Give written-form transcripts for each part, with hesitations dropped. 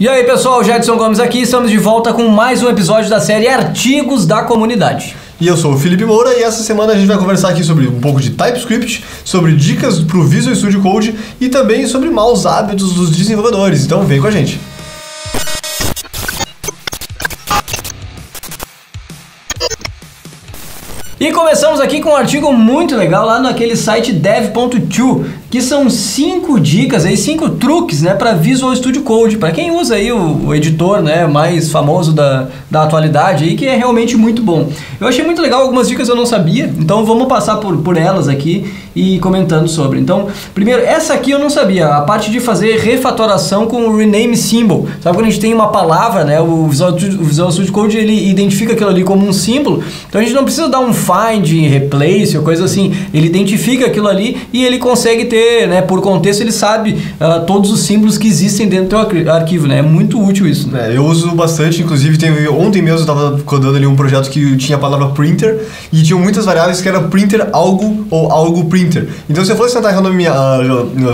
E aí pessoal, Jadson Gomes aqui, estamos de volta com mais um episódio da série Artigos da Comunidade. E eu sou o Felipe Moura e essa semana a gente vai conversar aqui sobre um pouco de TypeScript, sobre dicas para o Visual Studio Code e também sobre maus hábitos dos desenvolvedores. Então vem com a gente. E começamos aqui com um artigo muito legal lá naquele site dev.to, que são 5 dicas, 5 truques, né, para Visual Studio Code, para quem usa aí o editor, né, mais famoso da atualidade, aí, que é realmente muito bom. Eu achei muito legal, algumas dicas eu não sabia, então vamos passar por elas aqui e comentando sobre. Então, primeiro, essa aqui eu não sabia, a parte de fazer refatoração com o rename symbol. Sabe quando a gente tem uma palavra, né, o Visual Studio Code ele identifica aquilo ali como um símbolo, então a gente não precisa dar um find, replace ou coisa assim, ele identifica aquilo ali e ele consegue ter, né, por contexto ele sabe todos os símbolos que existem dentro do arquivo, né, é muito útil isso. Eu uso bastante, inclusive ontem mesmo eu estava codando ali um projeto que tinha a palavra printer e tinha muitas variáveis que era printer algo ou algo printer, então se eu fosse tentar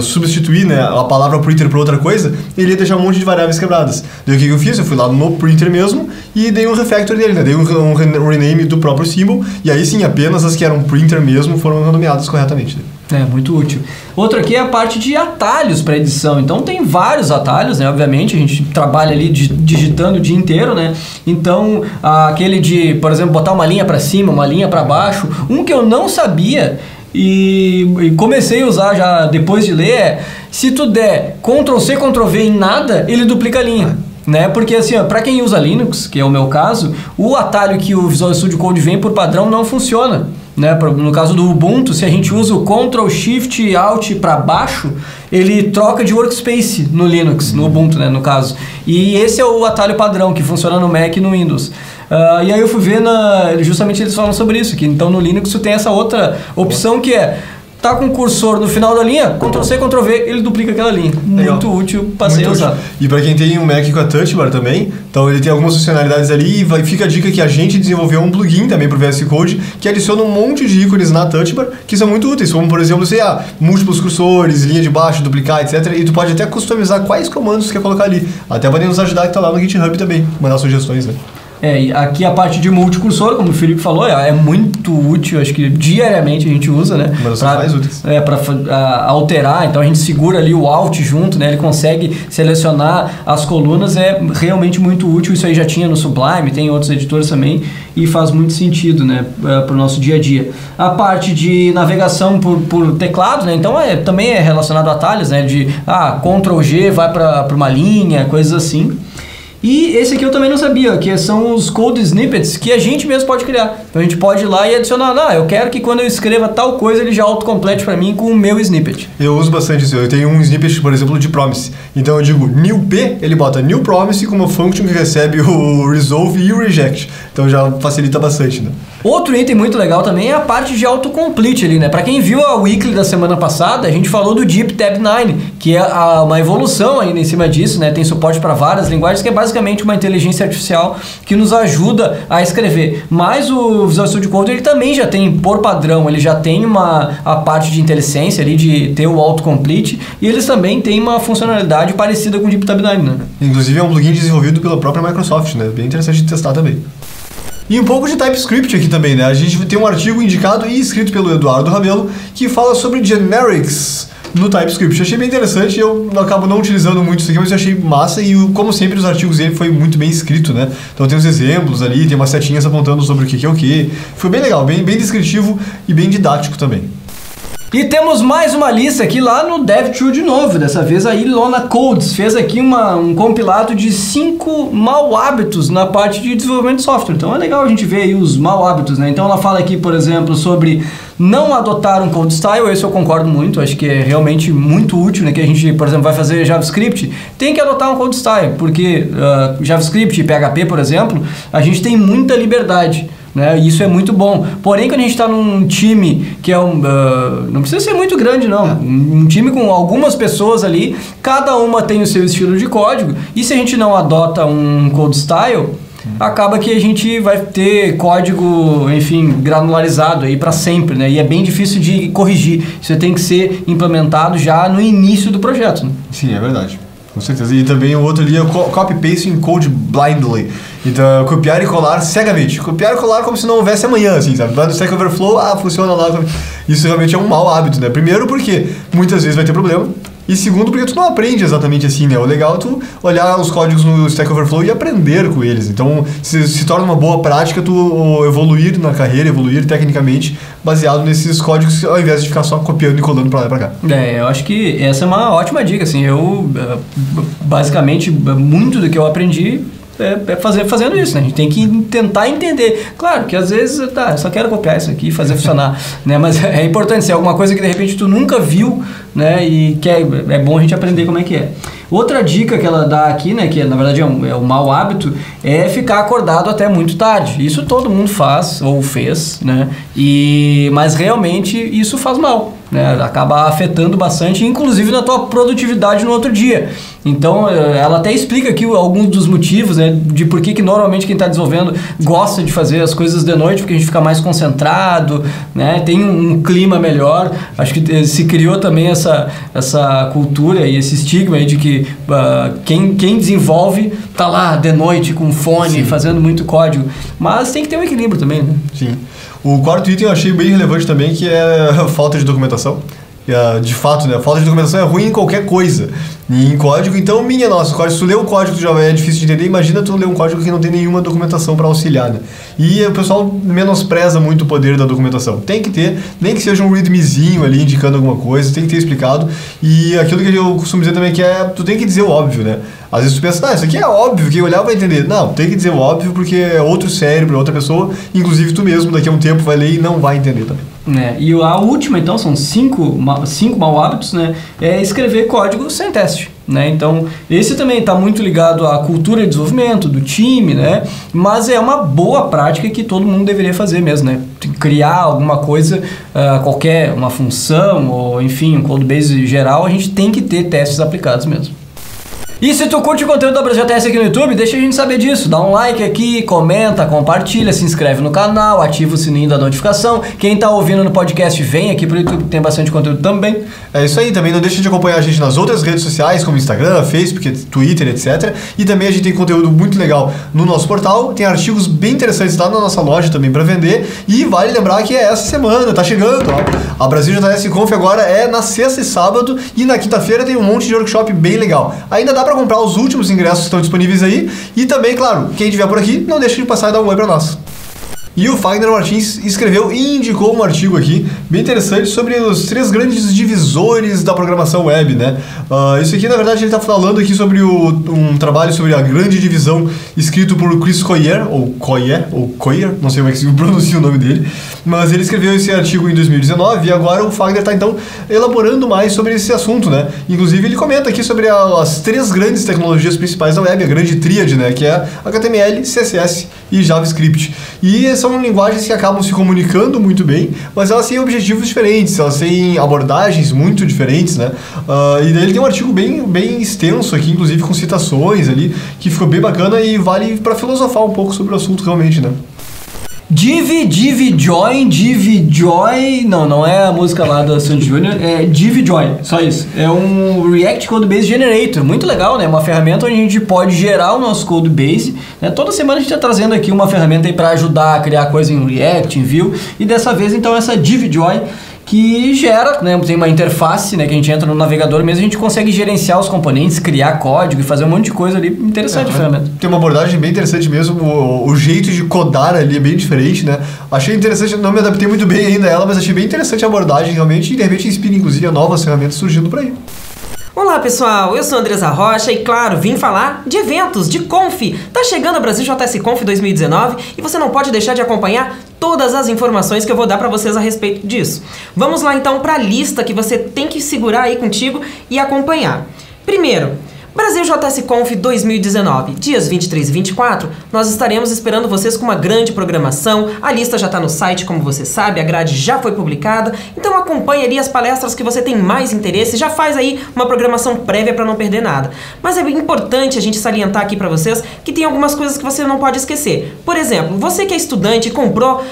substituir, né, a palavra printer por outra coisa, ele ia deixar um monte de variáveis quebradas. Daí o que eu fiz? Eu fui lá no printer mesmo e dei um refactor dele, né, dei um rename do próprio símbolo e aí sim, apenas as que eram printer mesmo foram renomeadas corretamente. É, muito útil. Outro aqui é a parte de atalhos para edição. Então tem vários atalhos, né? Obviamente, a gente trabalha ali digitando o dia inteiro, né? Então, aquele de, por exemplo, botar uma linha para cima, uma linha para baixo. Um que eu não sabia e comecei a usar já depois de ler é, se tu der Ctrl+C, Ctrl+V em nada, ele duplica a linha. Né? Porque assim, para quem usa Linux, que é o meu caso, o atalho que o Visual Studio Code vem por padrão não funciona. Né? No caso do Ubuntu, se a gente usa o Ctrl, Shift, Alt para baixo, ele troca de workspace no Linux, no Ubuntu, né, no caso. E esse é o atalho padrão que funciona no Mac e no Windows. E aí eu fui ver, justamente eles falam sobre isso, que então no Linux tu tem essa outra opção que é tá com o cursor no final da linha, Ctrl+C, Ctrl+V, ele duplica aquela linha. Legal. Muito útil, passei a usar. E para quem tem um Mac com a Touch Bar também, então ele tem algumas funcionalidades ali e fica a dica que a gente desenvolveu um plugin também para o VS Code que adiciona um monte de ícones na Touch Bar que são muito úteis, como por exemplo, múltiplos cursores, linha de baixo, duplicar, etc. E tu pode até customizar quais comandos tu quer colocar ali. Até podem nos ajudar que tá lá no GitHub também, mandar sugestões, né? E aqui a parte de multicursor, como o Felipe falou, é muito útil, acho que diariamente a gente usa, né? Mas são mais úteis. Para alterar, então a gente segura ali o Alt junto, né? Ele consegue selecionar as colunas, é realmente muito útil, isso aí já tinha no Sublime, tem outros editores também, e faz muito sentido, né? Para o nosso dia a dia. A parte de navegação por teclado, né? Então também é relacionado a atalhos, né? De Ctrl+G vai para uma linha, coisas assim. E esse aqui eu também não sabia, que são os code snippets que a gente mesmo pode criar. Então a gente pode ir lá e adicionar, eu quero que quando eu escreva tal coisa ele já autocomplete para mim com o meu snippet. Eu uso bastante isso, eu tenho um snippet, por exemplo, de promise. Então eu digo new p, ele bota new promise como function que recebe o resolve e o reject. Então já facilita bastante, né? Outro item muito legal também é a parte de autocomplete ali, né? Para quem viu a weekly da semana passada, a gente falou do Deep Tab 9, que é uma evolução ainda em cima disso, né? Tem suporte para várias linguagens, que é basicamente uma inteligência artificial que nos ajuda a escrever. Mas o Visual Studio Code ele também já tem, por padrão, ele já tem a parte de inteligência ali, de ter o autocomplete, e eles também têm uma funcionalidade parecida com o Deep Tab 9, né? Inclusive é um plugin desenvolvido pela própria Microsoft, né? Bem interessante de testar também. E um pouco de TypeScript aqui também, né? A gente tem um artigo indicado e escrito pelo Eduardo Rabelo que fala sobre generics no TypeScript. Eu achei bem interessante, eu acabo não utilizando muito isso aqui, mas eu achei massa e, como sempre, os artigos dele foi muito bem escrito, né? Então tem os exemplos ali, tem umas setinhas apontando sobre o que é o que. Foi bem legal, bem descritivo e bem didático também. E temos mais uma lista aqui lá no Dev.to de novo, dessa vez a Ilona Codes fez aqui um compilado de 5 mau hábitos na parte de desenvolvimento de software. Então é legal a gente ver aí os mau hábitos, né? Então ela fala aqui, por exemplo, sobre não adotar um code style, esse eu concordo muito, acho que é realmente muito útil, né? Que a gente, por exemplo, vai fazer JavaScript, tem que adotar um code style, porque JavaScript e PHP, por exemplo, a gente tem muita liberdade. Né? Isso é muito bom. Porém, quando a gente está num time que é não precisa ser muito grande, não. Um time com algumas pessoas ali, cada uma tem o seu estilo de código, e se a gente não adota um code style, acaba que a gente vai ter código, enfim, granularizado aí para sempre, né? E é bem difícil de corrigir. Isso tem que ser implementado já no início do projeto, né? Sim, é verdade. Com certeza. E também o outro ali é o copy-paste in code blindly. Então, copiar e colar cegamente. Copiar e colar como se não houvesse amanhã, assim, sabe? Vai no Stack Overflow, funciona lá. Isso realmente é um mau hábito, né? Primeiro porque muitas vezes vai ter problema. E segundo, porque tu não aprende exatamente assim, né? O legal é tu olhar os códigos no Stack Overflow e aprender com eles. Então, se torna uma boa prática tu evoluir na carreira, evoluir tecnicamente, baseado nesses códigos, ao invés de ficar só copiando e colando pra lá e pra cá. Eu acho que essa é uma ótima dica, assim. Eu, basicamente, muito do que eu aprendi fazendo isso, né? A gente tem que tentar entender. Claro que às vezes, eu só quero copiar isso aqui e fazer funcionar, né? Mas é importante ser alguma coisa que de repente tu nunca viu, né? E que é bom a gente aprender como é que é. Outra dica que ela dá aqui, né? Que na verdade é um mau hábito, é ficar acordado até muito tarde. Isso todo mundo faz, ou fez, né? Mas realmente isso faz mal, né? Acaba afetando bastante, inclusive na tua produtividade no outro dia. Então, ela até explica aqui alguns dos motivos, né, de por que normalmente quem está desenvolvendo gosta de fazer as coisas de noite, porque a gente fica mais concentrado, né, tem um clima melhor. Acho que se criou também essa cultura e esse estigma aí de que quem desenvolve tá lá de noite com fone, sim, fazendo muito código. Mas tem que ter um equilíbrio também, né? Sim. O quarto item eu achei bem relevante também, que é a falta de documentação. De fato, né? A falta de documentação é ruim em qualquer coisa. E em código, então, se tu lê o código já é difícil de entender, imagina tu ler um código que não tem nenhuma documentação para auxiliar, né? E o pessoal menospreza muito o poder da documentação. Tem que ter, nem que seja um readmezinho ali indicando alguma coisa, tem que ter explicado. E aquilo que eu costumo dizer também tu tem que dizer o óbvio, né? Às vezes tu pensa, isso aqui é óbvio, quem olhar vai entender. Não, tem que dizer o óbvio porque é outro cérebro, é outra pessoa, inclusive tu mesmo daqui a um tempo vai ler e não vai entender também. E a última, então, são 5 mau hábitos, né? É escrever código sem teste, né? Então, esse também está muito ligado à cultura de desenvolvimento do time, né? Mas é uma boa prática que todo mundo deveria fazer mesmo, né? Criar alguma coisa, uma função ou, enfim, um codebase geral, a gente tem que ter testes aplicados mesmo. E se tu curte o conteúdo da BrasilJS aqui no YouTube, deixa a gente saber disso. Dá um like aqui, comenta, compartilha, se inscreve no canal, ativa o sininho da notificação. Quem tá ouvindo no podcast, vem aqui pro YouTube, tem bastante conteúdo também. É isso aí, também não deixa de acompanhar a gente nas outras redes sociais, como Instagram, Facebook, Twitter, etc. E também a gente tem conteúdo muito legal no nosso portal, tem artigos bem interessantes lá na nossa loja também para vender. E vale lembrar que é essa semana, tá chegando, ó. A BrasilJS Conf agora é na sexta e sábado, e na quinta-feira tem um monte de workshop bem legal. Ainda dá para comprar os últimos ingressos que estão disponíveis aí. E também, claro, quem estiver por aqui, não deixe de passar e dar um oi para nós. E o Fagner Martins escreveu e indicou um artigo aqui bem interessante sobre os 3 grandes divisores da programação web, né? Isso aqui, na verdade, ele está falando aqui sobre um trabalho sobre a grande divisão escrito por Chris Coyier, ou Coyier, não sei como é que se pronuncia o nome dele, mas ele escreveu esse artigo em 2019 e agora o Fagner está, então, elaborando mais sobre esse assunto, né? Inclusive, ele comenta aqui sobre as 3 grandes tecnologias principais da web, a grande tríade, né? Que é HTML, CSS e JavaScript. E são linguagens que acabam se comunicando muito bem, mas elas têm objetivos diferentes, elas têm abordagens muito diferentes, né? E daí ele tem um artigo bem extenso aqui, inclusive com citações ali, que ficou bem bacana e vale para filosofar um pouco sobre o assunto realmente, né? Joy, não é a música lá da Sandy Junior, é Joy, só isso. É um React Codebase Generator, muito legal, né? Uma ferramenta onde a gente pode gerar o nosso Codebase, né? Toda semana a gente está trazendo aqui uma ferramenta aí para ajudar a criar coisa em React, em Vue, e dessa vez então essa Joy, que gera, né, tem uma interface, né, que a gente entra no navegador mesmo, a gente consegue gerenciar os componentes, criar código e fazer um monte de coisa ali, interessante a ferramenta. Tem uma abordagem bem interessante mesmo, o jeito de codar ali é bem diferente, né? Achei interessante, não me adaptei muito bem ainda a ela, mas achei bem interessante a abordagem realmente e de repente inspira inclusive a novas ferramentas surgindo por aí. Olá pessoal, eu sou a Andresa Rocha e claro, vim falar de eventos, de Conf. Tá chegando a BrasilJS Conf 2019 e você não pode deixar de acompanhar todas as informações que eu vou dar para vocês a respeito disso. Vamos lá então para a lista que você tem que segurar aí contigo e acompanhar. Primeiro, BrasilJS Conf 2019, dias 23 e 24, nós estaremos esperando vocês com uma grande programação. A lista já está no site, como você sabe, a grade já foi publicada, então acompanhe ali as palestras que você tem mais interesse, já faz aí uma programação prévia para não perder nada. Mas é bem importante a gente salientar aqui para vocês que tem algumas coisas que você não pode esquecer. Por exemplo, você que é estudante e comprou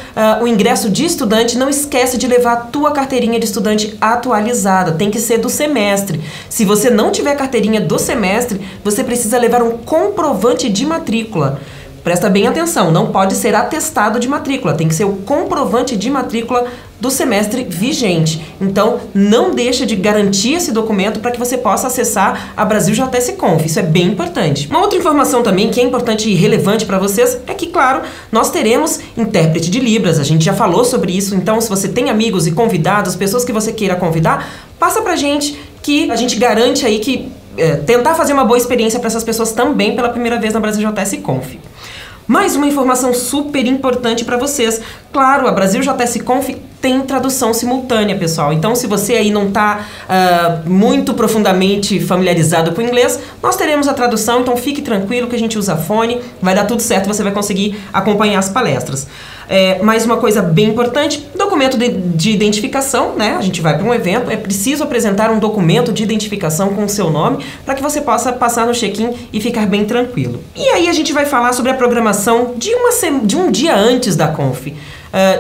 o ingresso de estudante, não esquece de levar a tua carteirinha de estudante atualizada, tem que ser do semestre. Se você não tiver carteirinha do semestre, você precisa levar um comprovante de matrícula. Presta bem atenção, não pode ser atestado de matrícula, tem que ser o comprovante de matrícula do semestre vigente. Então, não deixa de garantir esse documento para que você possa acessar a Brasil JS Conf. Isso é bem importante. Uma outra informação também que é importante e relevante para vocês é que, claro, nós teremos intérprete de Libras. A gente já falou sobre isso, então se você tem amigos e convidados, pessoas que você queira convidar, passa pra gente que a gente garante aí que tentar fazer uma boa experiência para essas pessoas também pela primeira vez na Brasil JS Conf. Mais uma informação super importante para vocês. Claro, a Brasil JS Conf tem tradução simultânea, pessoal. Então, se você aí não está muito profundamente familiarizado com o inglês, nós teremos a tradução. Então, fique tranquilo que a gente usa fone. Vai dar tudo certo, você vai conseguir acompanhar as palestras. Mais uma coisa bem importante, documento de identificação, né? A gente vai para um evento, é preciso apresentar um documento de identificação com o seu nome para que você possa passar no check-in e ficar bem tranquilo. E aí a gente vai falar sobre a programação de um dia antes da Conf.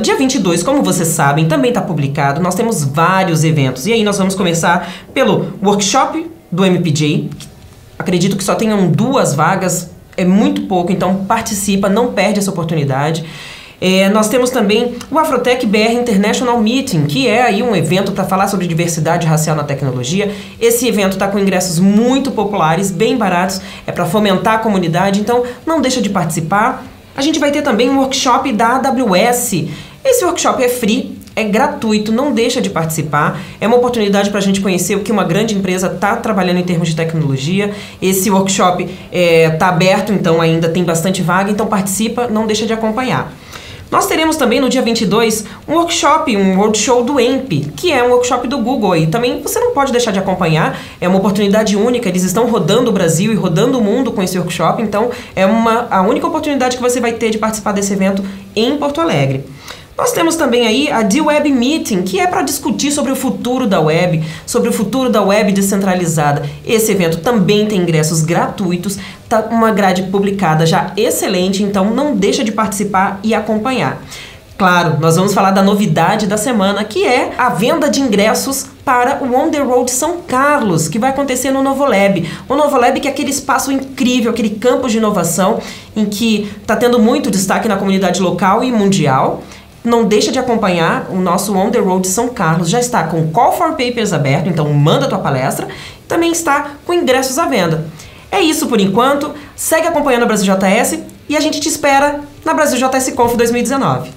Dia 22, como vocês sabem, também está publicado, nós temos vários eventos. E aí nós vamos começar pelo workshop do MPJ, acredito que só tenham 2 vagas, é muito pouco, então participa, não perde essa oportunidade. Nós temos também o Afrotech BR International Meeting, que é aí um evento para falar sobre diversidade racial na tecnologia. Esse evento está com ingressos muito populares, bem baratos, é para fomentar a comunidade, então não deixa de participar. A gente vai ter também um workshop da AWS. Esse workshop é free, é gratuito, não deixa de participar. É uma oportunidade para a gente conhecer o que uma grande empresa está trabalhando em termos de tecnologia. Esse workshop está aberto, então ainda tem bastante vaga, então participa, não deixa de acompanhar. Nós teremos também no dia 22 um workshop, um roadshow do EMP, que é um workshop do Google. E também você não pode deixar de acompanhar, é uma oportunidade única, eles estão rodando o Brasil e rodando o mundo com esse workshop, então é a única oportunidade que você vai ter de participar desse evento em Porto Alegre. Nós temos também aí a D-Web Meeting, que é para discutir sobre o futuro da web, sobre o futuro da web descentralizada. Esse evento também tem ingressos gratuitos, tá uma grade publicada já excelente, então não deixa de participar e acompanhar. Claro, nós vamos falar da novidade da semana, que é a venda de ingressos para o On The Road São Carlos, que vai acontecer no Novolab. O Novolab que é aquele espaço incrível, aquele campus de inovação, em que está tendo muito destaque na comunidade local e mundial. Não deixa de acompanhar o nosso On The Road São Carlos. Já está com Call for Papers aberto, então manda a tua palestra. Também está com ingressos à venda. É isso por enquanto. Segue acompanhando a Brasil JS e a gente te espera na Brasil JS Conf 2019.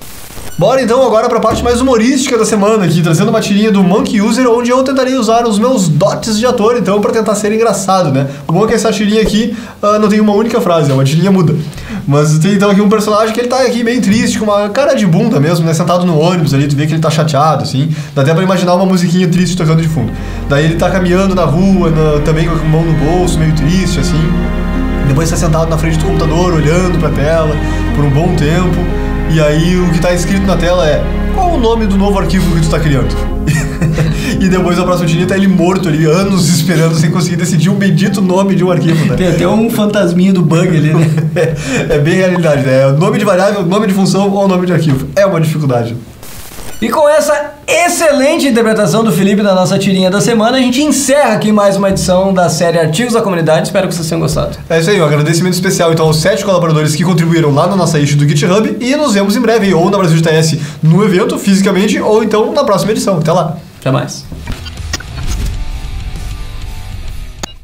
Bora então agora para a parte mais humorística da semana aqui, trazendo uma tirinha do Monkey User, onde eu tentaria usar os meus dotes de ator, então, para tentar ser engraçado, né? O bom é que essa tirinha aqui não tem uma única frase, é uma tirinha muda. Mas tem então aqui um personagem que ele tá aqui bem triste, com uma cara de bunda mesmo, né? Sentado no ônibus ali, tu vê que ele tá chateado, assim. Dá até pra imaginar uma musiquinha triste tocando de fundo. Daí ele tá caminhando na rua, também com a mão no bolso, meio triste, assim. Depois tá sentado na frente do computador, olhando pra tela, por um bom tempo. E aí o que tá escrito na tela é: qual o nome do novo arquivo que tu tá criando? E depois a próxima tirinha tá ele morto ali, anos esperando sem conseguir decidir um bendito nome de um arquivo, né? Tem até um fantasminha do bug ali, né? É bem realidade, né? Nome de variável, nome de função ou nome de arquivo. É uma dificuldade. E com essa excelente interpretação do Felipe da nossa tirinha da semana, a gente encerra aqui mais uma edição da série Artigos da Comunidade. Espero que vocês tenham gostado. É isso aí, um agradecimento especial então aos 7 colaboradores que contribuíram lá na nossa issue do GitHub, e nos vemos em breve, ou na Brasil JS no evento, fisicamente, ou então na próxima edição. Até lá. Até mais.